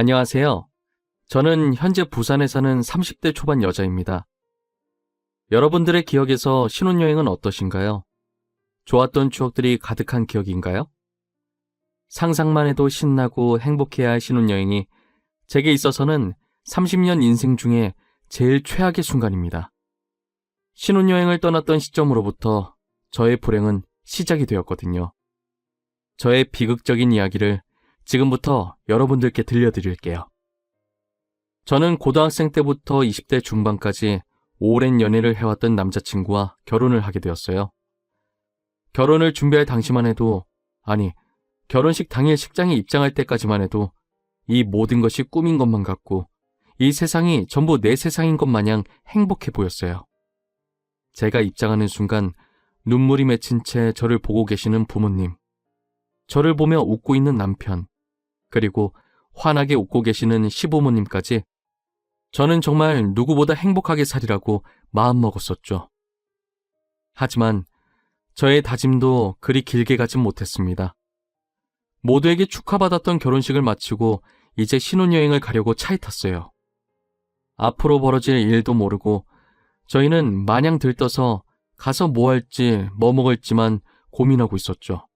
안녕하세요. 저는 현재 부산에 사는 30대 초반 여자입니다. 여러분들의 기억에서 신혼여행은 어떠신가요? 좋았던 추억들이 가득한 기억인가요? 상상만 해도 신나고 행복해야 할 신혼여행이 제게 있어서는 30년 인생 중에 제일 최악의 순간입니다. 신혼여행을 떠났던 시점으로부터 저의 불행은 시작이 되었거든요. 저의 비극적인 이야기를 지금부터 여러분들께 들려드릴게요. 저는 고등학생 때부터 20대 중반까지 오랜 연애를 해왔던 남자친구와 결혼을 하게 되었어요. 결혼을 준비할 당시만 해도, 아니, 결혼식 당일 식장에 입장할 때까지만 해도 이 모든 것이 꿈인 것만 같고 이 세상이 전부 내 세상인 것 마냥 행복해 보였어요. 제가 입장하는 순간 눈물이 맺힌 채 저를 보고 계시는 부모님, 저를 보며 웃고 있는 남편, 그리고 환하게 웃고 계시는 시부모님까지 저는 정말 누구보다 행복하게 살이라고 마음먹었었죠. 하지만 저의 다짐도 그리 길게 가진 못했습니다. 모두에게 축하받았던 결혼식을 마치고 이제 신혼여행을 가려고 차에 탔어요. 앞으로 벌어질 일도 모르고 저희는 마냥 들떠서 가서 뭐 할지 뭐 먹을지만 고민하고 있었죠.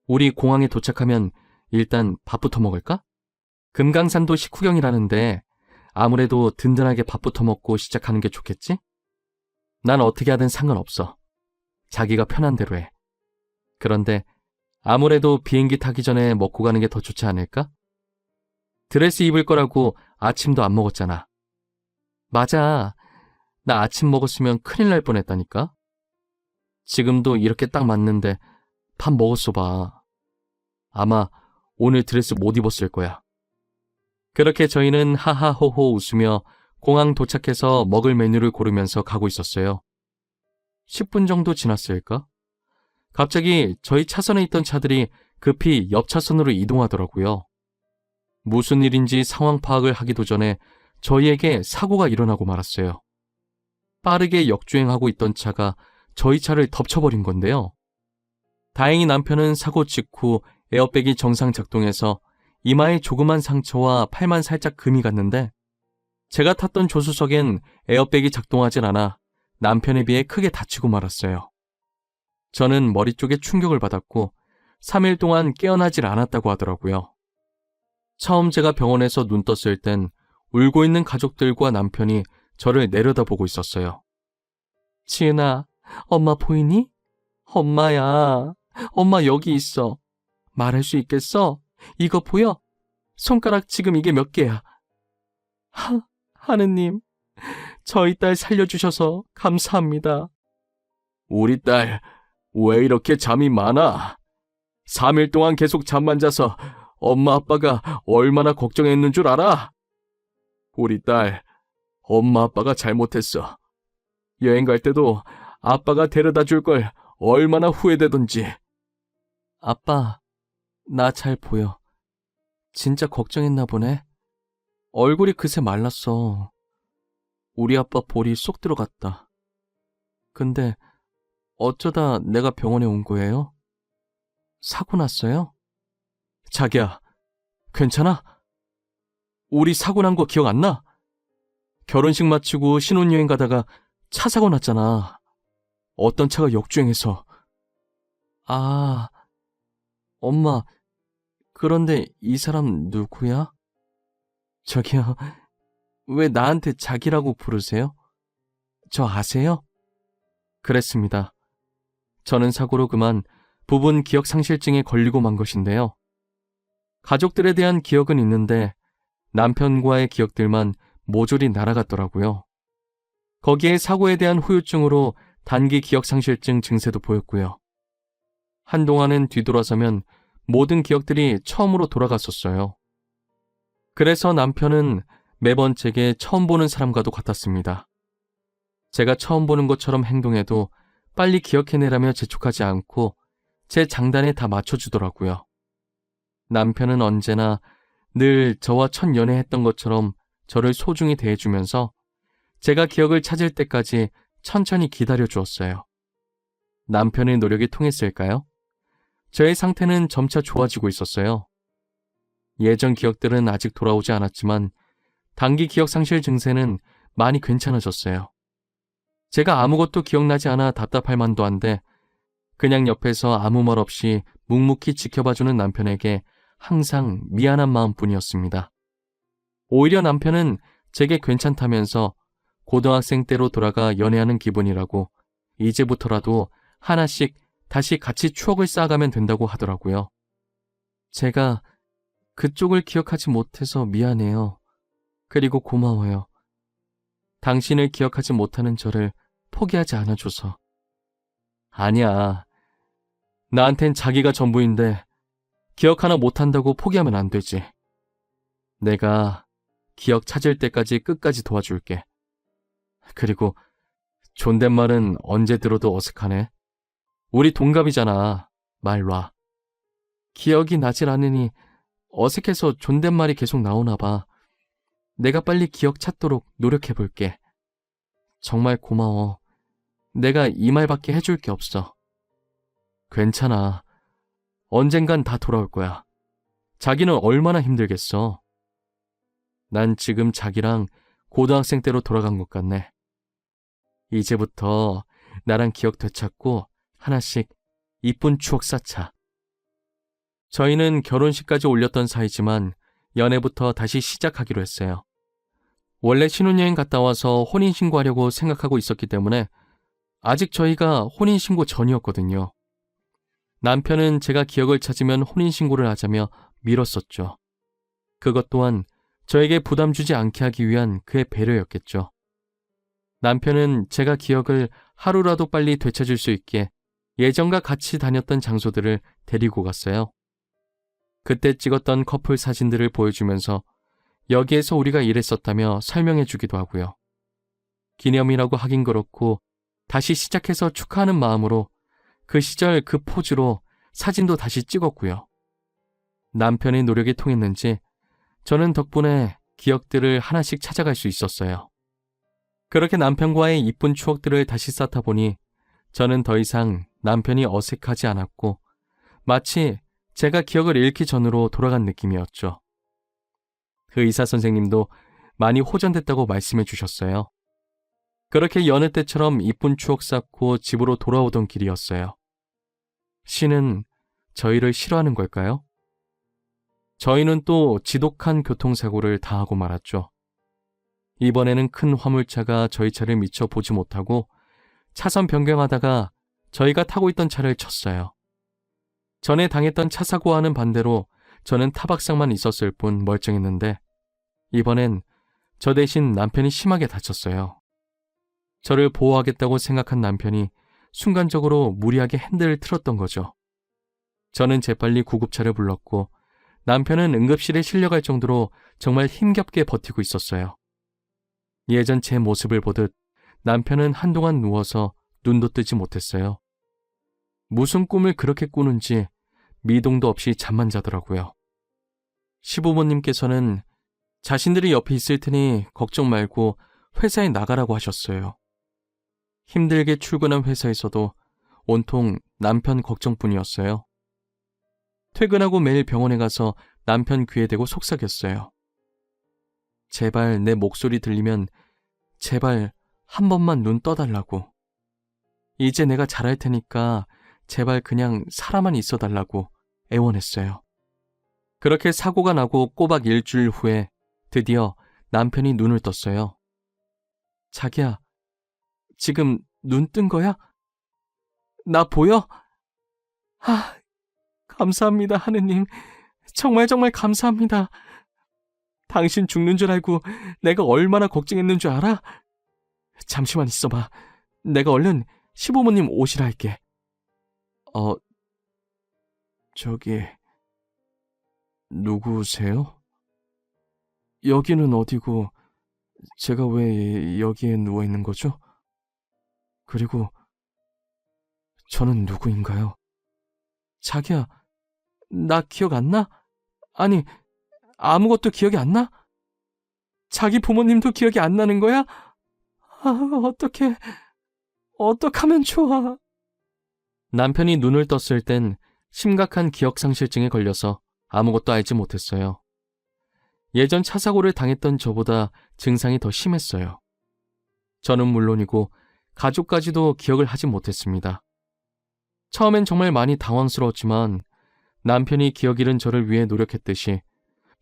우리 공항에 도착하면 일단 밥부터 먹을까? 금강산도 식후경이라는데 아무래도 든든하게 밥부터 먹고 시작하는 게 좋겠지? 난 어떻게 하든 상관없어. 자기가 편한 대로 해. 그런데 아무래도 비행기 타기 전에 먹고 가는 게 더 좋지 않을까? 드레스 입을 거라고 아침도 안 먹었잖아. 맞아. 나 아침 먹었으면 큰일 날 뻔했다니까? 지금도 이렇게 딱 맞는데 밥 먹었어 봐. 아마 오늘 드레스 못 입었을 거야. 그렇게 저희는 하하호호 웃으며 공항 도착해서 먹을 메뉴를 고르면서 가고 있었어요. 10분 정도 지났을까? 갑자기 저희 차선에 있던 차들이 급히 옆 차선으로 이동하더라고요. 무슨 일인지 상황 파악을 하기도 전에 저희에게 사고가 일어나고 말았어요. 빠르게 역주행하고 있던 차가 저희 차를 덮쳐버린 건데요. 다행히 남편은 사고 직후 에어백이 정상 작동해서 이마에 조그만 상처와 팔만 살짝 금이 갔는데 제가 탔던 조수석엔 에어백이 작동하진 않아 남편에 비해 크게 다치고 말았어요. 저는 머리 쪽에 충격을 받았고 3일 동안 깨어나질 않았다고 하더라고요. 처음 제가 병원에서 눈 떴을 땐 울고 있는 가족들과 남편이 저를 내려다보고 있었어요. 지은아, 엄마 보이니? 엄마야, 엄마 여기 있어. 말할 수 있겠어? 이거 보여? 손가락 지금 이게 몇 개야? 하느님, 저희 딸 살려주셔서 감사합니다. 우리 딸, 왜 이렇게 잠이 많아? 3일 동안 계속 잠만 자서 엄마 아빠가 얼마나 걱정했는 줄 알아? 우리 딸, 엄마 아빠가 잘못했어. 여행 갈 때도 아빠가 데려다 줄 걸 얼마나 후회되던지. 아빠, 나 잘 보여. 진짜 걱정했나 보네. 얼굴이 그새 말랐어. 우리 아빠 볼이 쏙 들어갔다. 근데 어쩌다 내가 병원에 온 거예요? 사고 났어요? 자기야, 괜찮아? 우리 사고 난 거 기억 안 나? 결혼식 마치고 신혼여행 가다가 차 사고 났잖아. 어떤 차가 역주행해서. 아, 엄마, 그런데 이 사람 누구야? 저기요, 왜 나한테 자기라고 부르세요? 저 아세요? 그랬습니다. 저는 사고로 그만 부분 기억상실증에 걸리고 만 것인데요. 가족들에 대한 기억은 있는데 남편과의 기억들만 모조리 날아갔더라고요. 거기에 사고에 대한 후유증으로 단기 기억상실증 증세도 보였고요. 한동안은 뒤돌아서면 모든 기억들이 처음으로 돌아갔었어요. 그래서 남편은 매번 제게 처음 보는 사람과도 같았습니다. 제가 처음 보는 것처럼 행동해도 빨리 기억해내라며 재촉하지 않고 제 장단에 다 맞춰주더라고요. 남편은 언제나 늘 저와 첫 연애했던 것처럼 저를 소중히 대해주면서 제가 기억을 찾을 때까지 천천히 기다려주었어요. 남편의 노력이 통했을까요? 저의 상태는 점차 좋아지고 있었어요. 예전 기억들은 아직 돌아오지 않았지만 단기 기억 상실 증세는 많이 괜찮아졌어요. 제가 아무것도 기억나지 않아 답답할 만도 한데 그냥 옆에서 아무 말 없이 묵묵히 지켜봐주는 남편에게 항상 미안한 마음뿐이었습니다. 오히려 남편은 제게 괜찮다면서 고등학생 때로 돌아가 연애하는 기분이라고 이제부터라도 하나씩 다시 같이 추억을 쌓아가면 된다고 하더라고요. 제가 그쪽을 기억하지 못해서 미안해요. 그리고 고마워요. 당신을 기억하지 못하는 저를 포기하지 않아줘서. 아니야. 나한텐 자기가 전부인데 기억 하나 못한다고 포기하면 안 되지. 내가 기억 찾을 때까지 끝까지 도와줄게. 그리고 존댓말은 언제 들어도 어색하네. 우리 동갑이잖아. 말 놔. 기억이 나질 않으니 어색해서 존댓말이 계속 나오나 봐. 내가 빨리 기억 찾도록 노력해볼게. 정말 고마워. 내가 이 말밖에 해줄 게 없어. 괜찮아. 언젠간 다 돌아올 거야. 자기는 얼마나 힘들겠어. 난 지금 자기랑 고등학생 때로 돌아간 것 같네. 이제부터 나랑 기억 되찾고 하나씩 이쁜 추억 쌓자. 저희는 결혼식까지 올렸던 사이지만 연애부터 다시 시작하기로 했어요. 원래 신혼여행 갔다 와서 혼인신고하려고 생각하고 있었기 때문에 아직 저희가 혼인신고 전이었거든요. 남편은 제가 기억을 찾으면 혼인신고를 하자며 미뤘었죠. 그것 또한 저에게 부담 주지 않게 하기 위한 그의 배려였겠죠. 남편은 제가 기억을 하루라도 빨리 되찾을 수 있게 예전과 같이 다녔던 장소들을 데리고 갔어요. 그때 찍었던 커플 사진들을 보여주면서 여기에서 우리가 이랬었다며 설명해 주기도 하고요. 기념이라고 하긴 그렇고 다시 시작해서 축하하는 마음으로 그 시절 그 포즈로 사진도 다시 찍었고요. 남편의 노력이 통했는지 저는 덕분에 기억들을 하나씩 찾아갈 수 있었어요. 그렇게 남편과의 이쁜 추억들을 다시 쌓다 보니 저는 더 이상 남편이 어색하지 않았고 마치 제가 기억을 잃기 전으로 돌아간 느낌이었죠. 그 의사 선생님도 많이 호전됐다고 말씀해 주셨어요. 그렇게 여느 때처럼 이쁜 추억 쌓고 집으로 돌아오던 길이었어요. 신은 저희를 싫어하는 걸까요? 저희는 또 지독한 교통사고를 당하고 말았죠. 이번에는 큰 화물차가 저희 차를 미처 보지 못하고 차선 변경하다가 저희가 타고 있던 차를 쳤어요. 전에 당했던 차 사고와는 반대로 저는 타박상만 있었을 뿐 멀쩡했는데 이번엔 저 대신 남편이 심하게 다쳤어요. 저를 보호하겠다고 생각한 남편이 순간적으로 무리하게 핸들을 틀었던 거죠. 저는 재빨리 구급차를 불렀고 남편은 응급실에 실려갈 정도로 정말 힘겹게 버티고 있었어요. 예전 제 모습을 보듯 남편은 한동안 누워서 눈도 뜨지 못했어요. 무슨 꿈을 그렇게 꾸는지 미동도 없이 잠만 자더라고요. 시부모님께서는 자신들이 옆에 있을 테니 걱정 말고 회사에 나가라고 하셨어요. 힘들게 출근한 회사에서도 온통 남편 걱정뿐이었어요. 퇴근하고 매일 병원에 가서 남편 귀에 대고 속삭였어요. 제발 내 목소리 들리면 제발 한 번만 눈 떠달라고. 이제 내가 잘할 테니까 제발 그냥 살아만 있어달라고 애원했어요. 그렇게 사고가 나고 꼬박 일주일 후에 드디어 남편이 눈을 떴어요. 자기야, 지금 눈 뜬 거야? 나 보여? 아, 감사합니다, 하느님. 정말 감사합니다. 당신 죽는 줄 알고 내가 얼마나 걱정했는 줄 알아? 잠시만 있어봐. 내가 얼른 시부모님 오시라 할게. 저기, 누구세요? 여기는 어디고 제가 왜 여기에 누워있는 거죠? 그리고 저는 누구인가요? 자기야, 나 기억 안 나? 아니, 아무것도 기억이 안 나? 자기 부모님도 기억이 안 나는 거야? 어떡하면 좋아. 남편이 눈을 떴을 땐 심각한 기억상실증에 걸려서 아무것도 알지 못했어요. 예전 차 사고를 당했던 저보다 증상이 더 심했어요. 저는 물론이고 가족까지도 기억을 하지 못했습니다. 처음엔 정말 많이 당황스러웠지만 남편이 기억 잃은 저를 위해 노력했듯이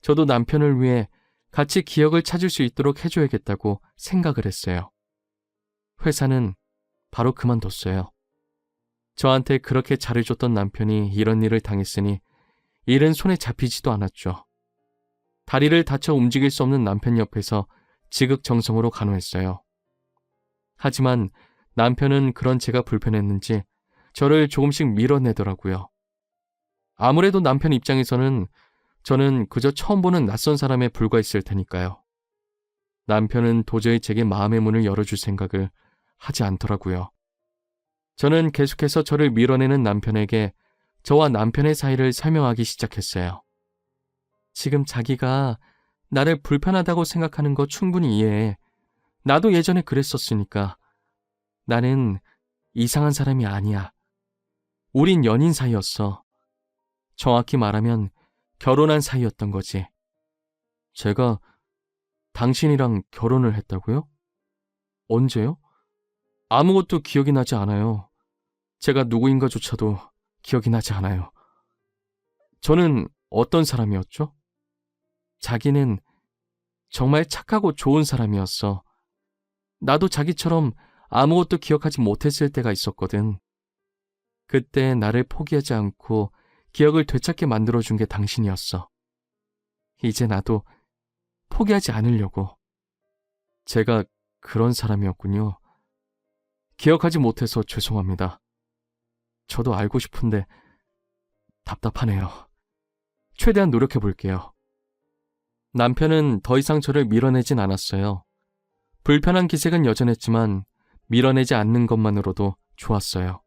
저도 남편을 위해 같이 기억을 찾을 수 있도록 해줘야겠다고 생각을 했어요. 회사는 바로 그만뒀어요. 저한테 그렇게 잘해줬던 남편이 이런 일을 당했으니 일은 손에 잡히지도 않았죠. 다리를 다쳐 움직일 수 없는 남편 옆에서 지극정성으로 간호했어요. 하지만 남편은 그런 제가 불편했는지 저를 조금씩 밀어내더라고요. 아무래도 남편 입장에서는 저는 그저 처음 보는 낯선 사람에 불과했을 테니까요. 남편은 도저히 제게 마음의 문을 열어줄 생각을 하지 않더라고요. 저는 계속해서 저를 밀어내는 남편에게 저와 남편의 사이를 설명하기 시작했어요. 지금 자기가 나를 불편하다고 생각하는 거 충분히 이해해. 나도 예전에 그랬었으니까. 나는 이상한 사람이 아니야. 우린 연인 사이였어. 정확히 말하면 결혼한 사이였던 거지. 제가 당신이랑 결혼을 했다고요? 언제요? 아무것도 기억이 나지 않아요. 제가 누구인가조차도 기억이 나지 않아요. 저는 어떤 사람이었죠? 자기는 정말 착하고 좋은 사람이었어. 나도 자기처럼 아무것도 기억하지 못했을 때가 있었거든. 그때 나를 포기하지 않고 기억을 되찾게 만들어준 게 당신이었어. 이제 나도 포기하지 않으려고. 제가 그런 사람이었군요. 기억하지 못해서 죄송합니다. 저도 알고 싶은데 답답하네요. 최대한 노력해볼게요. 남편은 더 이상 저를 밀어내진 않았어요. 불편한 기색은 여전했지만 밀어내지 않는 것만으로도 좋았어요.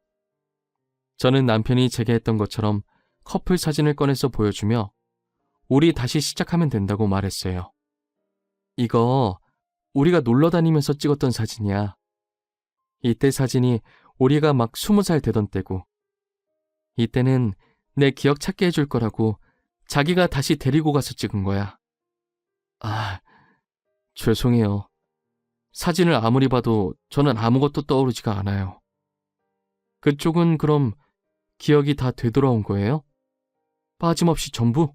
저는 남편이 제게 했던 것처럼 커플 사진을 꺼내서 보여주며 우리 다시 시작하면 된다고 말했어요. 이거 우리가 놀러 다니면서 찍었던 사진이야. 이때 사진이 우리가 막 20살 되던 때고 이때는 내 기억 찾게 해줄 거라고 자기가 다시 데리고 가서 찍은 거야. 아, 죄송해요. 사진을 아무리 봐도 저는 아무것도 떠오르지가 않아요. 그쪽은 그럼 기억이 다 되돌아온 거예요? 빠짐없이 전부?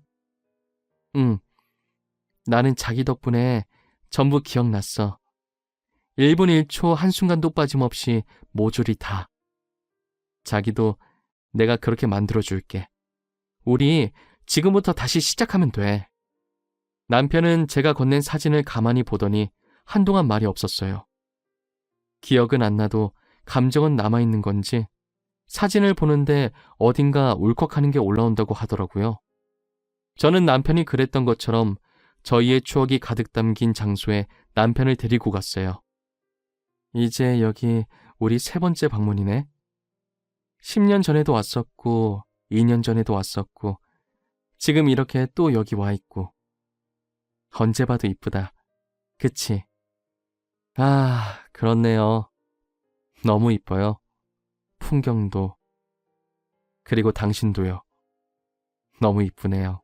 응. 나는 자기 덕분에 전부 기억났어. 1분 1초 한순간도 빠짐없이 모조리 다. 자기도 내가 그렇게 만들어줄게. 우리 지금부터 다시 시작하면 돼. 남편은 제가 건넨 사진을 가만히 보더니 한동안 말이 없었어요. 기억은 안 나도 감정은 남아있는 건지 사진을 보는데 어딘가 울컥하는 게 올라온다고 하더라고요. 저는 남편이 그랬던 것처럼 저희의 추억이 가득 담긴 장소에 남편을 데리고 갔어요. 이제 여기 우리 3번째 방문이네. 10년 전에도 왔었고 2년 전에도 왔었고 지금 이렇게 또 여기 와 있고. 언제 봐도 이쁘다. 그치? 아, 그렇네요. 너무 이뻐요. 풍경도. 그리고 당신도요. 너무 이쁘네요.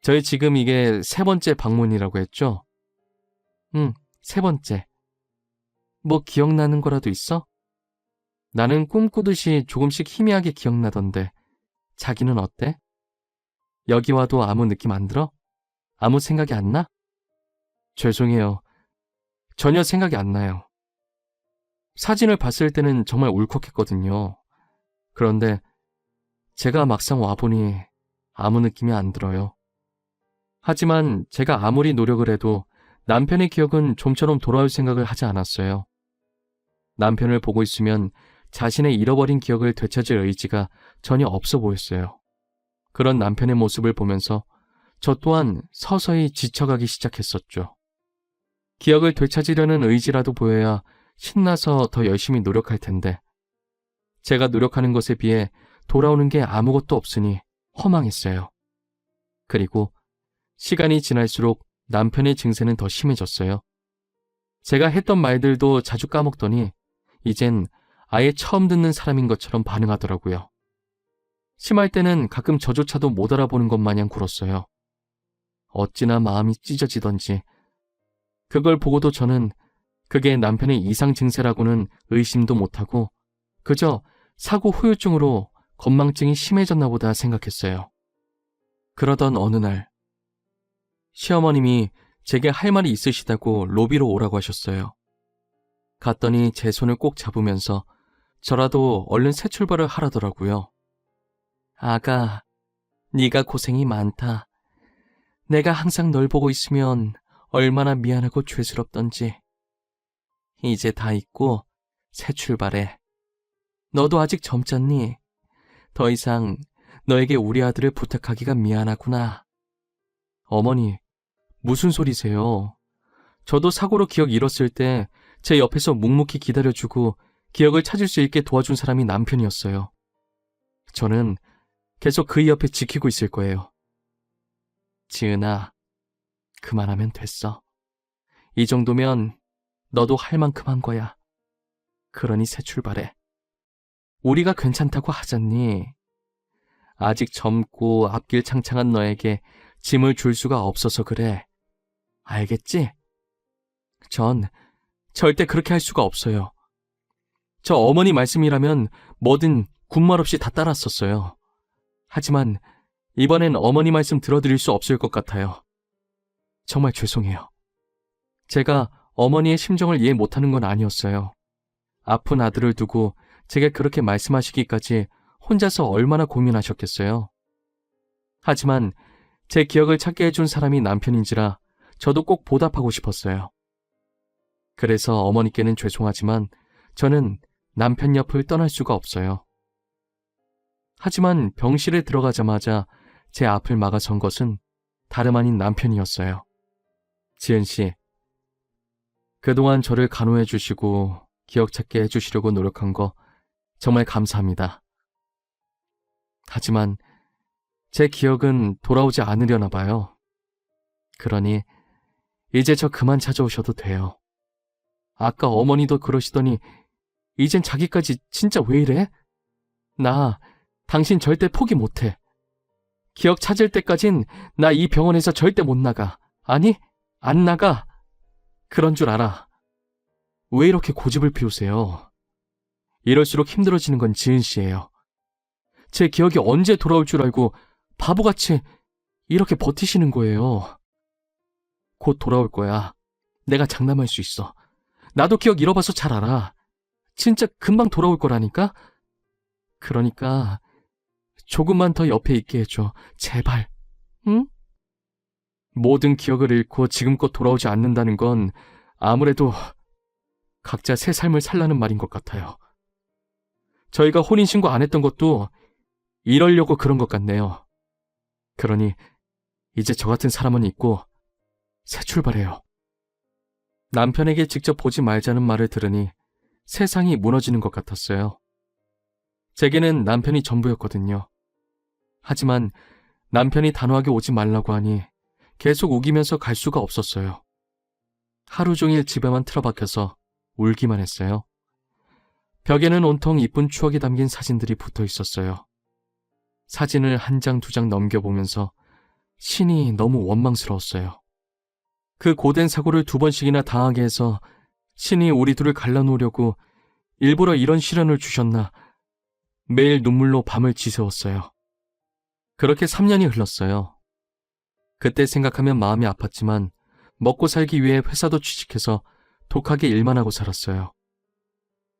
저희 지금 이게 3번째 방문이라고 했죠? 응, 3번째. 뭐 기억나는 거라도 있어? 나는 꿈꾸듯이 조금씩 희미하게 기억나던데 자기는 어때? 여기 와도 아무 느낌 안 들어? 아무 생각이 안 나? 죄송해요. 전혀 생각이 안 나요. 사진을 봤을 때는 정말 울컥했거든요. 그런데 제가 막상 와보니 아무 느낌이 안 들어요. 하지만 제가 아무리 노력을 해도 남편의 기억은 좀처럼 돌아올 생각을 하지 않았어요. 남편을 보고 있으면 자신의 잃어버린 기억을 되찾을 의지가 전혀 없어 보였어요. 그런 남편의 모습을 보면서 저 또한 서서히 지쳐가기 시작했었죠. 기억을 되찾으려는 의지라도 보여야 신나서 더 열심히 노력할 텐데 제가 노력하는 것에 비해 돌아오는 게 아무것도 없으니 허망했어요. 그리고 시간이 지날수록 남편의 증세는 더 심해졌어요. 제가 했던 말들도 자주 까먹더니 이젠 아예 처음 듣는 사람인 것처럼 반응하더라고요. 심할 때는 가끔 저조차도 못 알아보는 것 마냥 굴었어요. 어찌나 마음이 찢어지던지. 그걸 보고도 저는 그게 남편의 이상 증세라고는 의심도 못하고 그저 사고 후유증으로 건망증이 심해졌나 보다 생각했어요. 그러던 어느 날 시어머님이 제게 할 말이 있으시다고 로비로 오라고 하셨어요. 갔더니 제 손을 꼭 잡으면서 저라도 얼른 새 출발을 하라더라고요. 아가, 네가 고생이 많다. 내가 항상 널 보고 있으면 얼마나 미안하고 죄스럽던지. 이제 다 잊고 새 출발해. 너도 아직 젊잖니? 더 이상 너에게 우리 아들을 부탁하기가 미안하구나. 어머니, 무슨 소리세요? 저도 사고로 기억 잃었을 때 제 옆에서 묵묵히 기다려주고 기억을 찾을 수 있게 도와준 사람이 남편이었어요. 저는 계속 그의 옆에 지키고 있을 거예요. 지은아, 그만하면 됐어. 이 정도면 너도 할 만큼 한 거야. 그러니 새 출발해. 우리가 괜찮다고 하잖니. 아직 젊고 앞길 창창한 너에게 짐을 줄 수가 없어서 그래. 알겠지? 전 절대 그렇게 할 수가 없어요. 저 어머니 말씀이라면 뭐든 군말 없이 다 따랐었어요. 하지만 이번엔 어머니 말씀 들어드릴 수 없을 것 같아요. 정말 죄송해요. 제가 어머니의 심정을 이해 못하는 건 아니었어요. 아픈 아들을 두고 제게 그렇게 말씀하시기까지 혼자서 얼마나 고민하셨겠어요. 하지만 제 기억을 찾게 해준 사람이 남편인지라 저도 꼭 보답하고 싶었어요. 그래서 어머니께는 죄송하지만 저는 남편 옆을 떠날 수가 없어요. 하지만 병실에 들어가자마자 제 앞을 막아선 것은 다름 아닌 남편이었어요. 지은 씨, 그동안 저를 간호해 주시고 기억 찾게 해주시려고 노력한 거 정말 감사합니다. 하지만 제 기억은 돌아오지 않으려나 봐요. 그러니 이제 저 그만 찾아오셔도 돼요. 아까 어머니도 그러시더니 이젠 자기까지 진짜 왜 이래? 나 당신 절대 포기 못해. 기억 찾을 때까진 나 이 병원에서 절대 못 나가. 아니, 안 나가. 그런 줄 알아. 왜 이렇게 고집을 피우세요? 이럴수록 힘들어지는 건 지은 씨예요. 제 기억이 언제 돌아올 줄 알고 바보같이 이렇게 버티시는 거예요. 곧 돌아올 거야. 내가 장담할 수 있어. 나도 기억 잃어봐서 잘 알아. 진짜 금방 돌아올 거라니까? 그러니까 조금만 더 옆에 있게 해줘. 제발. 응? 모든 기억을 잃고 지금껏 돌아오지 않는다는 건 아무래도 각자 새 삶을 살라는 말인 것 같아요. 저희가 혼인신고 안 했던 것도 이러려고 그런 것 같네요. 그러니 이제 저 같은 사람은 있고 새 출발해요. 남편에게 직접 보지 말자는 말을 들으니 세상이 무너지는 것 같았어요. 제게는 남편이 전부였거든요. 하지만 남편이 단호하게 오지 말라고 하니 계속 우기면서 갈 수가 없었어요. 하루 종일 집에만 틀어박혀서 울기만 했어요. 벽에는 온통 이쁜 추억이 담긴 사진들이 붙어 있었어요. 사진을 한 장, 두 장 넘겨보면서 신이 너무 원망스러웠어요. 그 고된 사고를 2번씩이나 당하게 해서 신이 우리 둘을 갈라놓으려고 일부러 이런 시련을 주셨나 매일 눈물로 밤을 지새웠어요. 그렇게 3년이 흘렀어요. 그때 생각하면 마음이 아팠지만 먹고 살기 위해 회사도 취직해서 독하게 일만 하고 살았어요.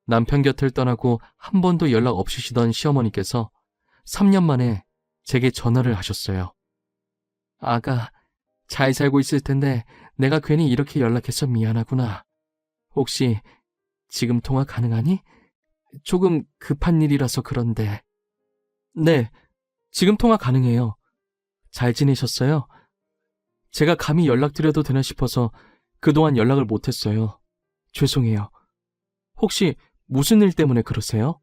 남편 곁을 떠나고 한 번도 연락 없으시던 시어머니께서 3년 만에 제게 전화를 하셨어요. 아가, 잘 살고 있을 텐데 내가 괜히 이렇게 연락해서 미안하구나. 혹시 지금 통화 가능하니? 조금 급한 일이라서 그런데. 네, 지금 통화 가능해요. 잘 지내셨어요? 제가 감히 연락드려도 되나 싶어서 그동안 연락을 못했어요. 죄송해요. 혹시 무슨 일 때문에 그러세요?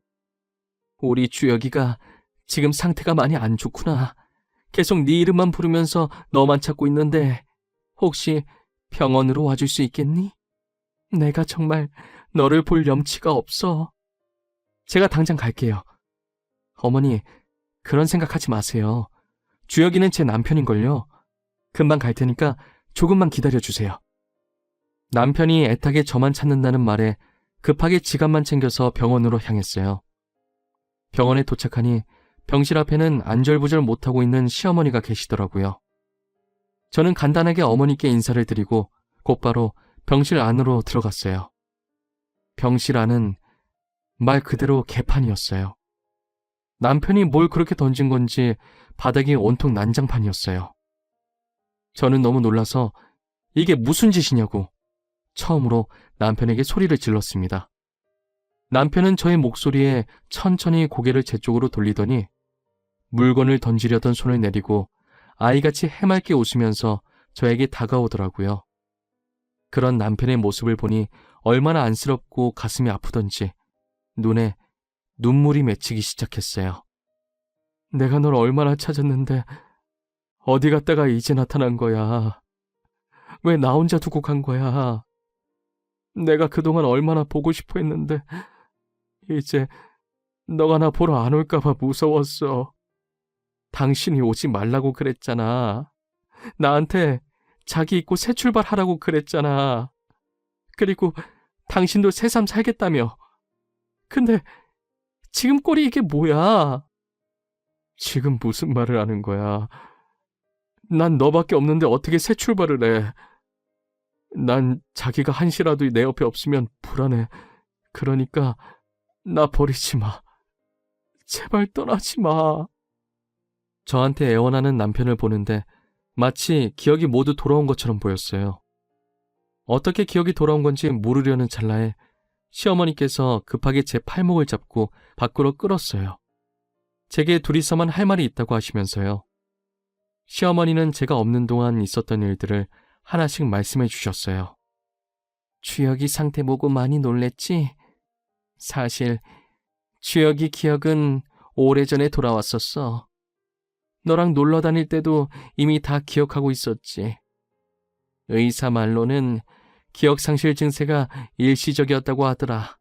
우리 주혁이가 지금 상태가 많이 안 좋구나. 계속 네 이름만 부르면서 너만 찾고 있는데 혹시 병원으로 와줄 수 있겠니? 내가 정말 너를 볼 염치가 없어. 제가 당장 갈게요. 어머니, 그런 생각하지 마세요. 주혁이는 제 남편인걸요. 금방 갈 테니까 조금만 기다려주세요. 남편이 애타게 저만 찾는다는 말에 급하게 지갑만 챙겨서 병원으로 향했어요. 병원에 도착하니 병실 앞에는 안절부절 못하고 있는 시어머니가 계시더라고요. 저는 간단하게 어머니께 인사를 드리고 곧바로 병실 안으로 들어갔어요. 병실 안은 말 그대로 개판이었어요. 남편이 뭘 그렇게 던진 건지 바닥이 온통 난장판이었어요. 저는 너무 놀라서 이게 무슨 짓이냐고 처음으로 남편에게 소리를 질렀습니다. 남편은 저의 목소리에 천천히 고개를 제 쪽으로 돌리더니 물건을 던지려던 손을 내리고 아이같이 해맑게 웃으면서 저에게 다가오더라고요. 그런 남편의 모습을 보니 얼마나 안쓰럽고 가슴이 아프던지 눈에 눈물이 맺히기 시작했어요. 내가 널 얼마나 찾았는데 어디 갔다가 이제 나타난 거야. 왜 나 혼자 두고 간 거야. 내가 그동안 얼마나 보고 싶어 했는데 이제 너가 나 보러 안 올까 봐 무서웠어. 당신이 오지 말라고 그랬잖아. 나한테 자기 잊고 새 출발하라고 그랬잖아. 그리고 당신도 새삼 살겠다며. 근데 지금 꼴이 이게 뭐야? 지금 무슨 말을 하는 거야? 난 너밖에 없는데 어떻게 새 출발을 해? 난 자기가 한시라도 내 옆에 없으면 불안해. 그러니까 나 버리지 마. 제발 떠나지 마. 저한테 애원하는 남편을 보는데 마치 기억이 모두 돌아온 것처럼 보였어요. 어떻게 기억이 돌아온 건지 모르려는 찰나에 시어머니께서 급하게 제 팔목을 잡고 밖으로 끌었어요. 제게 둘이서만 할 말이 있다고 하시면서요. 시어머니는 제가 없는 동안 있었던 일들을 하나씩 말씀해 주셨어요. 주혁이 상태 보고 많이 놀랬지? 사실 주혁이 기억은 오래전에 돌아왔었어. 너랑 놀러 다닐 때도 이미 다 기억하고 있었지. 의사 말로는 기억상실 증세가 일시적이었다고 하더라.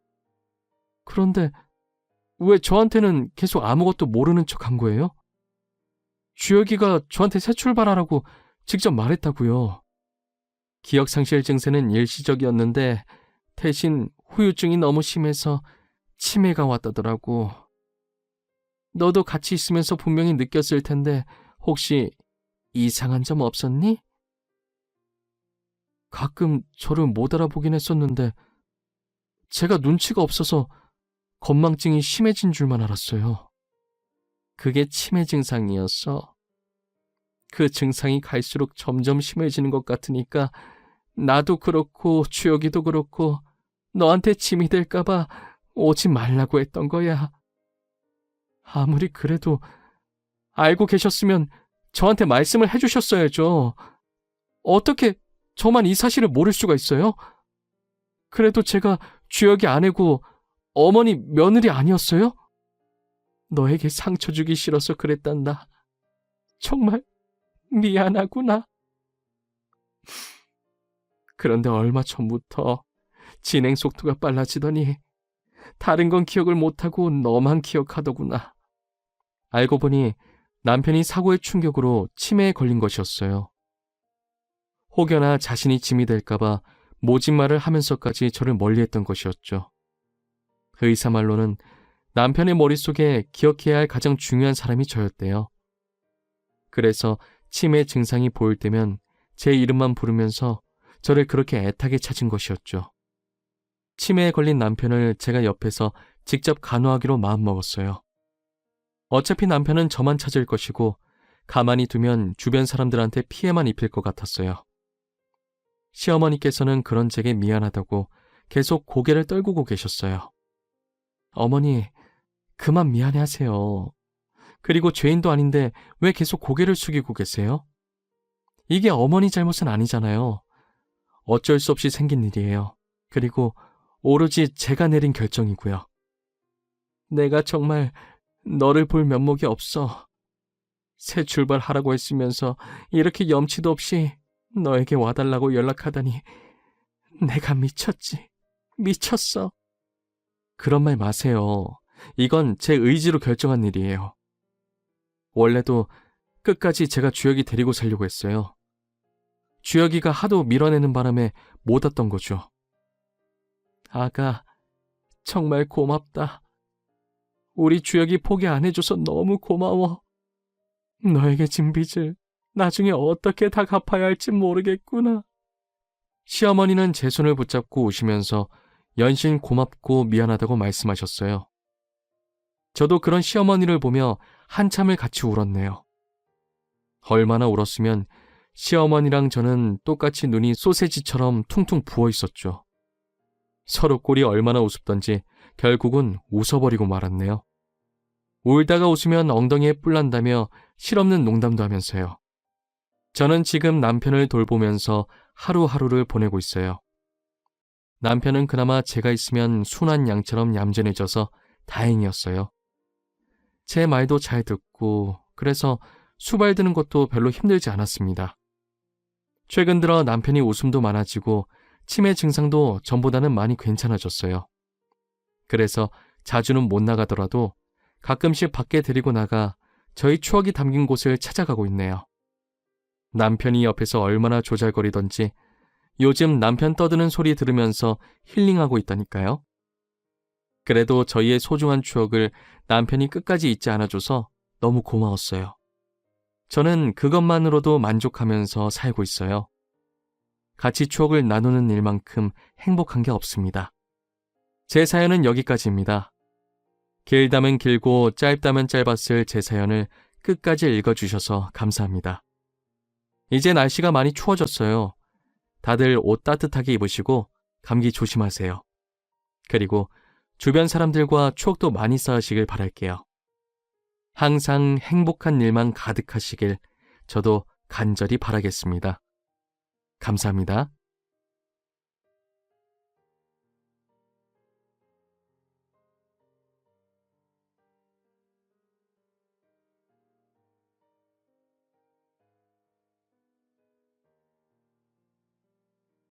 그런데 왜 저한테는 계속 아무것도 모르는 척 한 거예요? 주혁이가 저한테 새 출발하라고 직접 말했다고요. 기억상실 증세는 일시적이었는데 대신 후유증이 너무 심해서 치매가 왔다더라고. 너도 같이 있으면서 분명히 느꼈을 텐데 혹시 이상한 점 없었니? 가끔 저를 못 알아보긴 했었는데 제가 눈치가 없어서 건망증이 심해진 줄만 알았어요. 그게 치매 증상이었어. 그 증상이 갈수록 점점 심해지는 것 같으니까 나도 그렇고 주혁이도 그렇고 너한테 짐이 될까봐 오지 말라고 했던 거야. 아무리 그래도 알고 계셨으면 저한테 말씀을 해주셨어야죠. 어떻게 저만 이 사실을 모를 수가 있어요? 그래도 제가 주혁이 아내고 어머니 며느리 아니었어요? 너에게 상처 주기 싫어서 그랬단다. 정말 미안하구나. 그런데 얼마 전부터 진행 속도가 빨라지더니 다른 건 기억을 못하고 너만 기억하더구나. 알고 보니 남편이 사고의 충격으로 치매에 걸린 것이었어요. 혹여나 자신이 짐이 될까봐 모진말을 하면서까지 저를 멀리했던 것이었죠. 의사 말로는 남편의 머릿속에 기억해야 할 가장 중요한 사람이 저였대요. 그래서 치매 증상이 보일 때면 제 이름만 부르면서 저를 그렇게 애타게 찾은 것이었죠. 치매에 걸린 남편을 제가 옆에서 직접 간호하기로 마음먹었어요. 어차피 남편은 저만 찾을 것이고 가만히 두면 주변 사람들한테 피해만 입힐 것 같았어요. 시어머니께서는 그런 제게 미안하다고 계속 고개를 떨구고 계셨어요. 어머니, 그만 미안해하세요. 그리고 죄인도 아닌데 왜 계속 고개를 숙이고 계세요? 이게 어머니 잘못은 아니잖아요. 어쩔 수 없이 생긴 일이에요. 그리고 오로지 제가 내린 결정이고요. 내가 정말 너를 볼 면목이 없어. 새 출발하라고 했으면서 이렇게 염치도 없이 너에게 와달라고 연락하다니 내가 미쳤지. 미쳤어. 그런 말 마세요. 이건 제 의지로 결정한 일이에요. 원래도 끝까지 제가 주혁이 데리고 살려고 했어요. 주혁이가 하도 밀어내는 바람에 못 왔던 거죠. 아가, 정말 고맙다. 우리 주혁이 포기 안 해줘서 너무 고마워. 너에게 진 빚을 나중에 어떻게 다 갚아야 할지 모르겠구나. 시어머니는 제 손을 붙잡고 우시면서 연신 고맙고 미안하다고 말씀하셨어요. 저도 그런 시어머니를 보며 한참을 같이 울었네요. 얼마나 울었으면 시어머니랑 저는 똑같이 눈이 소세지처럼 퉁퉁 부어 있었죠. 서로 꼴이 얼마나 우습던지 결국은 웃어버리고 말았네요. 울다가 웃으면 엉덩이에 뿔 난다며 실없는 농담도 하면서요. 저는 지금 남편을 돌보면서 하루하루를 보내고 있어요. 남편은 그나마 제가 있으면 순한 양처럼 얌전해져서 다행이었어요. 제 말도 잘 듣고 그래서 수발 드는 것도 별로 힘들지 않았습니다. 최근 들어 남편이 웃음도 많아지고 치매 증상도 전보다는 많이 괜찮아졌어요. 그래서 자주는 못 나가더라도 가끔씩 밖에 데리고 나가 저희 추억이 담긴 곳을 찾아가고 있네요. 남편이 옆에서 얼마나 조잘거리던지 요즘 남편 떠드는 소리 들으면서 힐링하고 있다니까요. 그래도 저희의 소중한 추억을 남편이 끝까지 잊지 않아줘서 너무 고마웠어요. 저는 그것만으로도 만족하면서 살고 있어요. 같이 추억을 나누는 일만큼 행복한 게 없습니다. 제 사연은 여기까지입니다. 길다면 길고 짧다면 짧았을 제 사연을 끝까지 읽어주셔서 감사합니다. 이제 날씨가 많이 추워졌어요. 다들 옷 따뜻하게 입으시고 감기 조심하세요. 그리고 주변 사람들과 추억도 많이 쌓으시길 바랄게요. 항상 행복한 일만 가득하시길 저도 간절히 바라겠습니다. 감사합니다.